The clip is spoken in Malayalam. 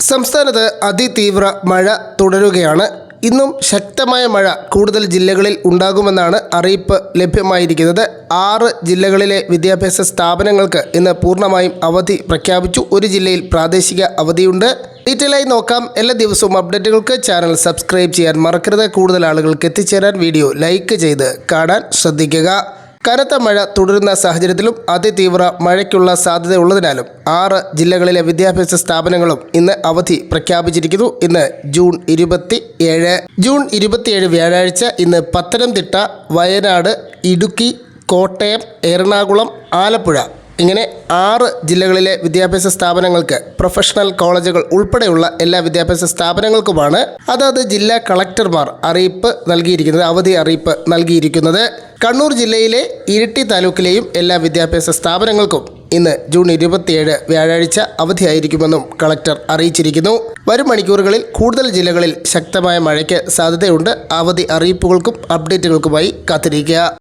സംസ്ഥാനത്ത് അതിതീവ്ര മഴ തുടരുകയാണ്. ഇന്നും ശക്തമായ മഴ കൂടുതൽ ജില്ലകളിൽ ഉണ്ടാകുമെന്നാണ് അറിയിപ്പ് ലഭ്യമായിരിക്കുന്നത്. 6 ജില്ലകളിലെ വിദ്യാഭ്യാസ സ്ഥാപനങ്ങൾക്ക് ഇന്ന് പൂർണ്ണമായും അവധി പ്രഖ്യാപിച്ചു. ഒരു ജില്ലയിൽ പ്രാദേശിക അവധിയുണ്ട്. ഡീറ്റെയിലായി നോക്കാം. എല്ലാ ദിവസവും അപ്ഡേറ്റുകൾക്ക് ചാനൽ സബ്സ്ക്രൈബ് ചെയ്യാൻ മറക്കരുത്. കൂടുതൽ ആളുകൾക്ക് എത്തിച്ചേരാൻ വീഡിയോ ലൈക്ക് ചെയ്ത് കാണാൻ ശ്രദ്ധിക്കുക. കനത്ത മഴ തുടരുന്ന സാഹചര്യത്തിലും അതിതീവ്ര മഴയ്ക്കുള്ള സാധ്യതയുള്ളതിനാലും 6 ജില്ലകളിലെ വിദ്യാഭ്യാസ സ്ഥാപനങ്ങളും ഇന്ന് അവധി പ്രഖ്യാപിച്ചിരിക്കുന്നു. ഇന്ന് ജൂൺ 27 വ്യാഴാഴ്ച. ഇന്ന് പത്തനംതിട്ട, വയനാട്, ഇടുക്കി, കോട്ടയം, എറണാകുളം, ആലപ്പുഴ ഇങ്ങനെ 6 ജില്ലകളിലെ വിദ്യാഭ്യാസ സ്ഥാപനങ്ങൾക്ക്, പ്രൊഫഷണൽ കോളേജുകൾ ഉൾപ്പെടെയുള്ള എല്ലാ വിദ്യാഭ്യാസ സ്ഥാപനങ്ങൾക്കുമാണ് അതാത് ജില്ലാ കളക്ടർമാർ അവധി അറിയിപ്പ് നൽകിയിരിക്കുന്നത്. കണ്ണൂർ ജില്ലയിലെ ഇരിട്ടി താലൂക്കിലെയും എല്ലാ വിദ്യാഭ്യാസ സ്ഥാപനങ്ങൾക്കും ഇന്ന് ജൂൺ 27 വ്യാഴാഴ്ച അവധിയായിരിക്കുമെന്നും കളക്ടർ അറിയിച്ചിരിക്കുന്നു. വരും മണിക്കൂറുകളിൽ കൂടുതൽ ജില്ലകളിൽ ശക്തമായ മഴയ്ക്ക് സാധ്യതയുണ്ട്. അവധി അറിയിപ്പുകൾക്കും അപ്ഡേറ്റുകൾക്കുമായി കാത്തിരിക്കുക.